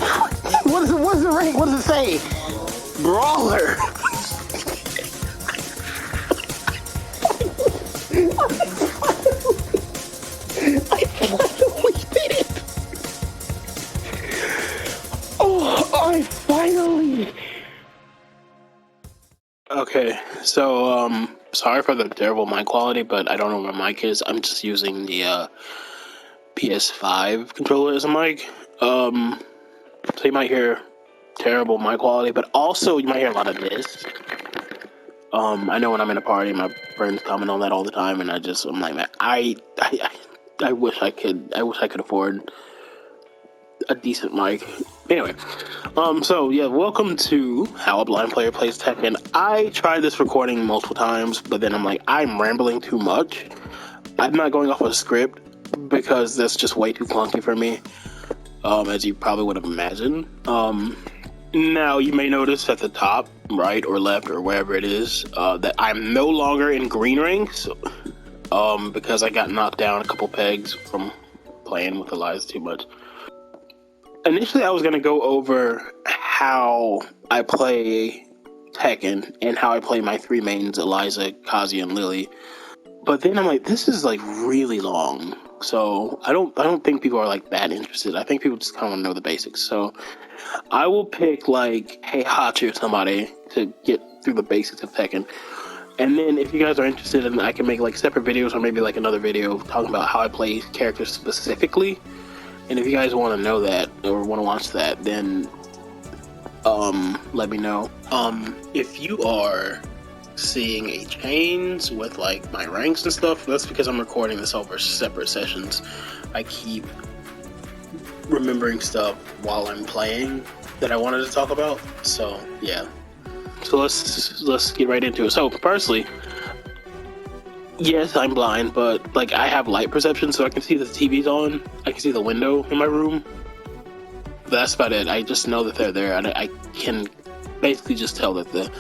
What is the rank? What does it say? Brawler. I finally did it. Oh, I finally. Okay, so sorry for the terrible mic quality, but I don't know where my mic is. I'm just using the PS5 controller as a mic. So you might hear terrible mic quality, but also you might hear a lot of this. I know when I'm in a party, my friends comment on that all the time, and I'm like, man, I wish I could afford a decent mic. Anyway, so yeah, welcome to How a Blind Player Plays Tekken. I tried this recording multiple times, but then I'm like, I'm rambling too much. I'm not going off a script because that's just way too clunky for me, as you probably would have imagined. Now, you may notice at the top, right or left or wherever it is, that I'm no longer in green ranks, because I got knocked down a couple pegs from playing with Eliza too much. Initially, I was going to go over how I play Tekken and how I play my three mains, Eliza, Kazuya, and Lily. But then I'm like, this is like really long. So I don't think people are like that interested. I think people just kind of want to know the basics. So I will pick like Heihachi or somebody to get through the basics of Tekken. And then if you guys are interested, I can make like separate videos or maybe like another video talking about how I play characters specifically. And if you guys want to know that or want to watch that, then let me know. If you are seeing a change with like my ranks and stuff, that's because I'm recording this over separate sessions. I keep remembering stuff while I'm playing that I wanted to talk about. So yeah. So let's get right into it. So firstly, yes, I'm blind, but like I have light perception, so I can see the TV's on. I can see the window in my room. But that's about it. I just know that they're there, and I can basically just tell that the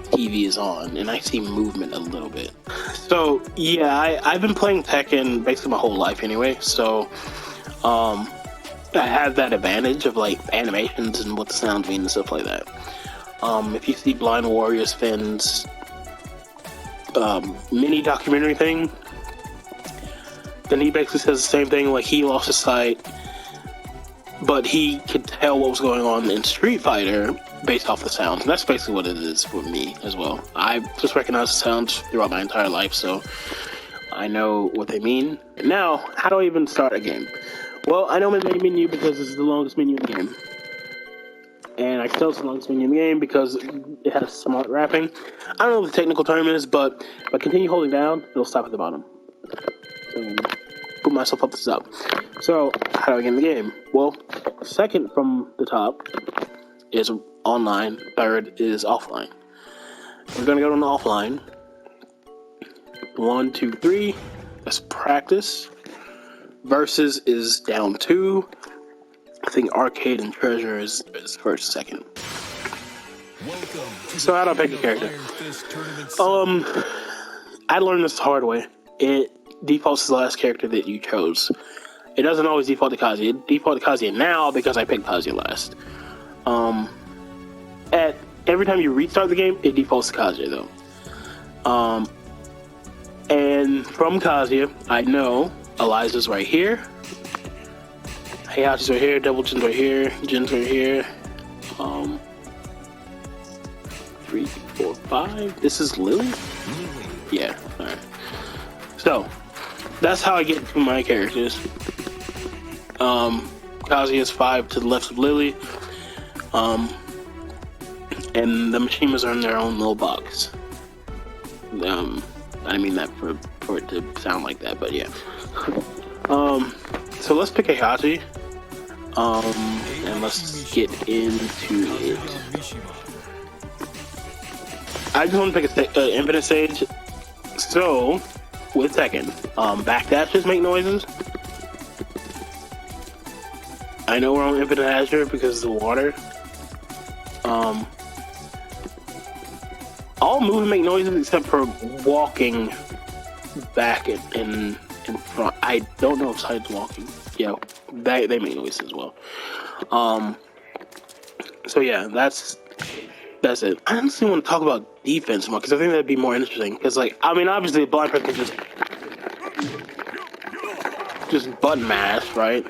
TV is on, and I see movement a little bit. So yeah, I've been playing Tekken basically my whole life anyway. So I have that advantage of like animations and what the sounds mean and stuff like that. If you see Blind Warriors Finn's mini documentary thing, then he basically says the same thing. Like he lost his sight, but he could tell what was going on in Street Fighter based off the sounds, and that's basically what it is for me as well. I just recognize the sounds throughout my entire life, so I know what they mean. Now, how do I even start a game? Well, I know my main menu because this is the longest menu in the game. And I can tell it's the longest menu in the game because it has smart wrapping. I don't know what the technical term is, but if I continue holding down, it'll stop at the bottom. So, put myself up to the top. So, how do I get in the game? Well, second from the top is online, third is offline. We're gonna go to the offline. 1, 2, 3. That's practice. Versus is down 2. I think arcade and treasure is first, second. So how do I pick a character? I learned this the hard way. It defaults to the last character that you chose. It doesn't always default to Kazuya. It defaults to Kazuya now because I picked Kazuya last. At every time you restart the game, it defaults to Kazuya though. And from Kazuya, I know Eliza's right here. Heihachi's right here, Double Jin's right here, Jin's right here. 3, 4, 5. This is Lily? Yeah, alright. So, that's how I get to my characters. Kazuya's 5 to the left of Lily. And the Mishimas are in their own little box. I didn't mean that for it to sound like that, but yeah. So let's pick Heihachi. And let's get into it. I just want to pick an infinite stage. So, with Tekken, backdashes make noises. I know we're on infinite Azure because of the water. All moves make noises except for walking back and in front. I don't know if side walking. Yeah, they make noise as well. So yeah, that's it. I honestly want to talk about defense more because I think that'd be more interesting. Because like, I mean, obviously a blind person can just button mash, right?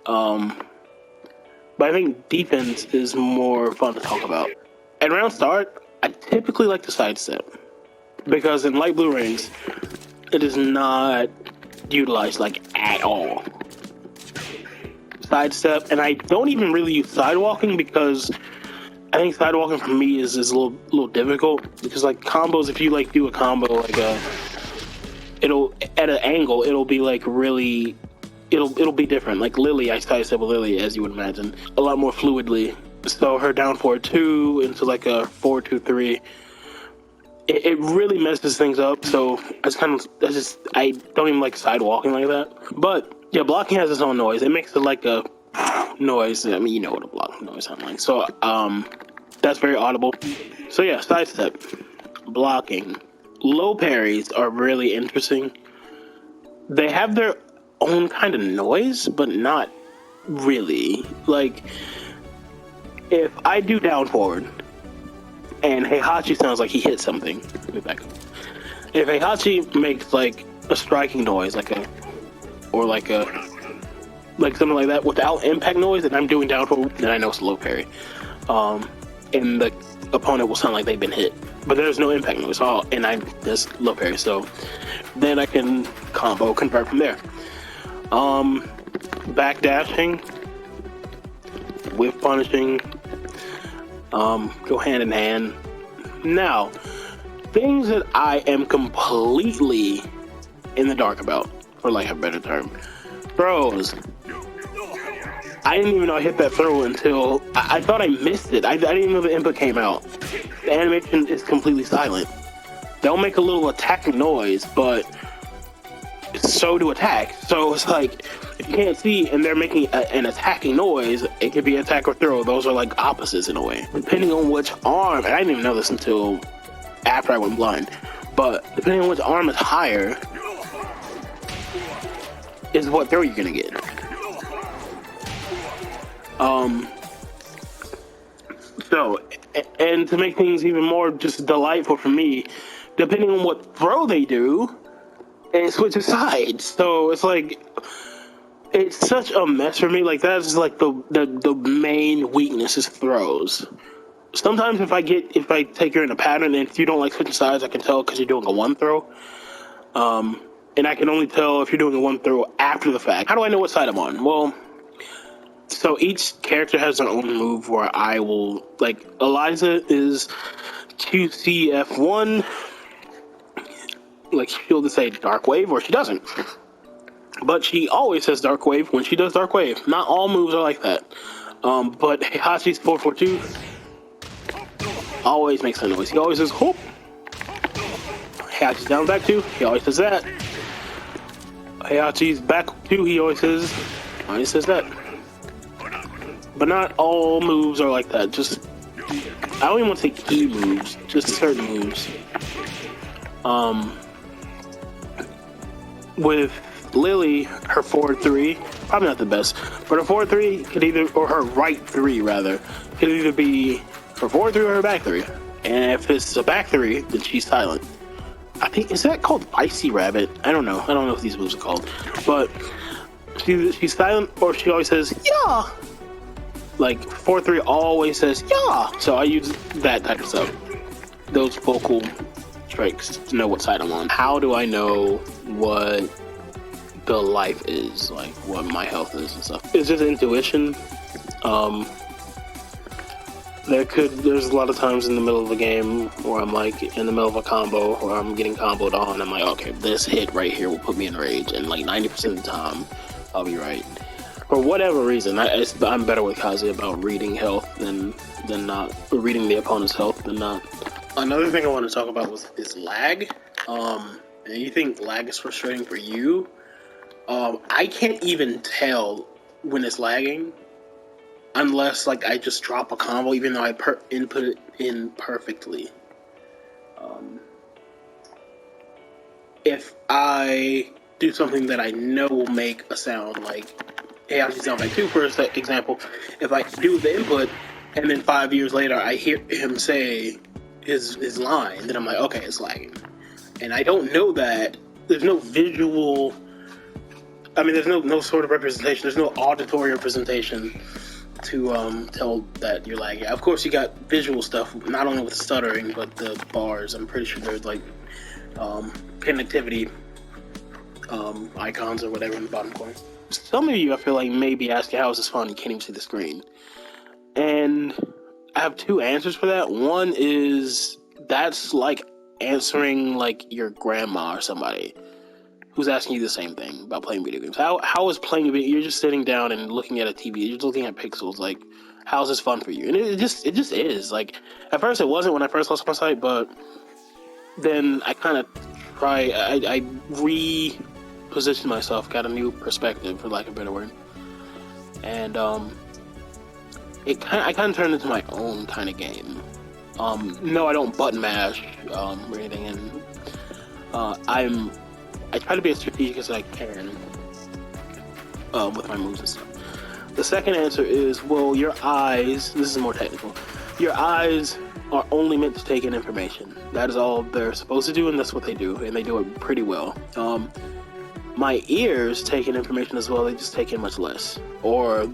But I think defense is more fun to talk about. At round start, I typically like to sidestep because in light blue rings, it is not utilized like at all. Sidestep, and I don't even really use sidewalking because I think sidewalking for me is a little difficult because like combos, if you like do a combo like it'll at an angle, it'll be like really. It'll be different. Like Lily, I sidestep with Lily, as you would imagine, a lot more fluidly. So her down 4-2 into like a 4-2-3, it really messes things up. So I don't even like sidewalking like that. But yeah, blocking has its own noise. It makes it like a noise. I mean, you know what a block noise sounds like. So that's very audible. So yeah, sidestep, blocking, low parries are really interesting. They have their own kind of noise, but not really. Like, if I do down forward and Heihachi sounds like he hit something, let me back up. If Heihachi makes like a striking noise, like something like that without impact noise, and I'm doing down forward, then I know it's a low parry. And the opponent will sound like they've been hit, but there's no impact noise at all, and I'm just low parry. So then I can combo convert from there. Backdashing, whiff punishing, go hand in hand. Now, things that I am completely in the dark about, for lack of a better term. Throws. I didn't even know I hit that throw until I thought I missed it. I didn't even know the input came out. The animation is completely silent. They'll make a little attacking noise, but so do attack. So it's like, if you can't see and they're making an attacking noise, it could be attack or throw. Those are like opposites in a way. Depending on which arm, and I didn't even know this until after I went blind, but depending on which arm is higher, is what throw you're gonna get. So, and to make things even more just delightful for me, depending on what throw they do, it switches sides. So it's like, it's such a mess for me. Like, that's like the main weakness is throws. Sometimes if I take you in a pattern and if you don't like switching sides, I can tell because you're doing a one throw. And I can only tell if you're doing a one throw after the fact. How do I know what side I'm on? Well, so each character has their own move where I will, like, Eliza is QCF1. Like, she'll just say Dark Wave or she doesn't. But she always says Dark Wave when she does Dark Wave. Not all moves are like that. But Heihachi's 4-4-2 always makes a noise. He always says, hoop. Heihachi's down back 2, he always says that. Heihachi's back 2, he always says that. But not all moves are like that. Just, I don't even want to say key moves, just certain moves. With Lily, her forward 3, probably not the best, but her forward 3 could either, or her right 3 rather, could either be her forward 3 or her back 3. And if it's a back 3, then she's silent. I think, is that called Icy Rabbit? I don't know what these moves are called. But she's silent, or she always says, yeah! Like, 4-3 always says, yeah! So I use that type of stuff. Those vocal strikes to know what side I'm on. How do I know what the life is, like what my health is and stuff? It's just intuition. There's a lot of times in the middle of a game where I'm like in the middle of a combo or I'm getting comboed on. I'm like, okay, this hit right here will put me in rage, and like 90% of the time I'll be right. For whatever reason, I'm better with Kazi about reading health than not, or reading the opponent's health than not. Another thing I want to talk about is lag. And you think lag is frustrating for you? I can't even tell when it's lagging unless like I just drop a combo, even though I input it in perfectly. If I do something that I know will make a sound, like hey, I sound like 2 for example. If I do the input and then 5 years later I hear him say his line, then I'm like, okay, it's lagging. And I don't know that. There's no visual. I mean, there's no sort of representation. There's no auditory representation to tell that you're lagging. Of course, you got visual stuff, not only with stuttering, but the bars. I'm pretty sure there's like connectivity icons or whatever in the bottom corner. Some of you, I feel like, may be asking, how is this fun? You can't even see the screen. And I have 2 answers for that. One is that's like answering like your grandma or somebody who's asking you the same thing about playing video games. How is playing video? You're just sitting down and looking at a TV. You're just looking at pixels. Like, how's this fun for you? And it just is. Like, at first it wasn't when I first lost my sight, but then I kind of I repositioned myself, got a new perspective, for lack of a better word, and I kind of turned into my own kind of game. No, I don't button mash or anything, and I try to be as strategic as I can with my moves and stuff. The second answer is, well, your eyes, this is more technical, your eyes are only meant to take in information. That is all they're supposed to do, and that's what they do, and they do it pretty well. My ears take in information as well, they just take in much less. Or,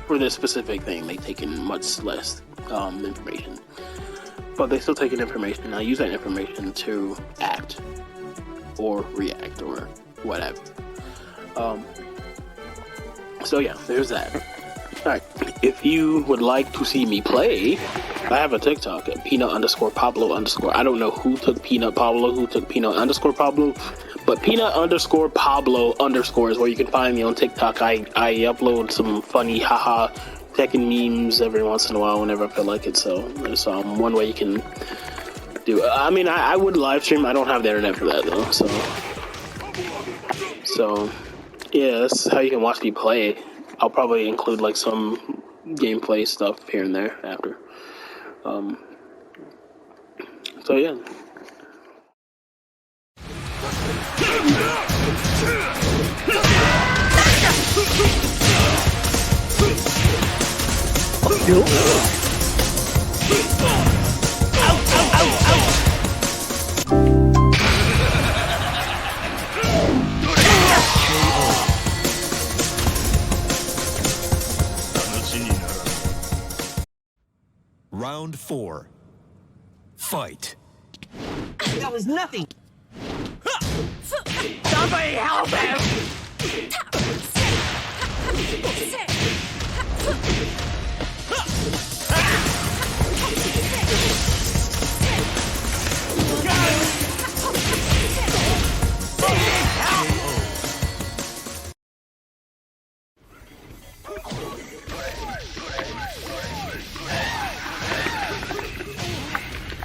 for this specific thing, they take in much less information. But they still take in information, and I use that information to act, or react, or whatever. So yeah, there's that. Alright, if you would like to see me play, I have a TikTok at peanut_Pablo_. I don't know who took Peanut Pablo, who took Peanut_ Pablo, but Peanut_ Pablo_ is where you can find me on TikTok. I upload some funny haha Tekken memes every once in a while whenever I feel like it, so there's one way you can do it. I mean, I would live stream. I don't have the internet for that though, so yeah, that's how you can watch me play. I'll probably include like some gameplay stuff here and there after. So yeah. Round 4. Fight. That was nothing. Somebody help him!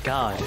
God,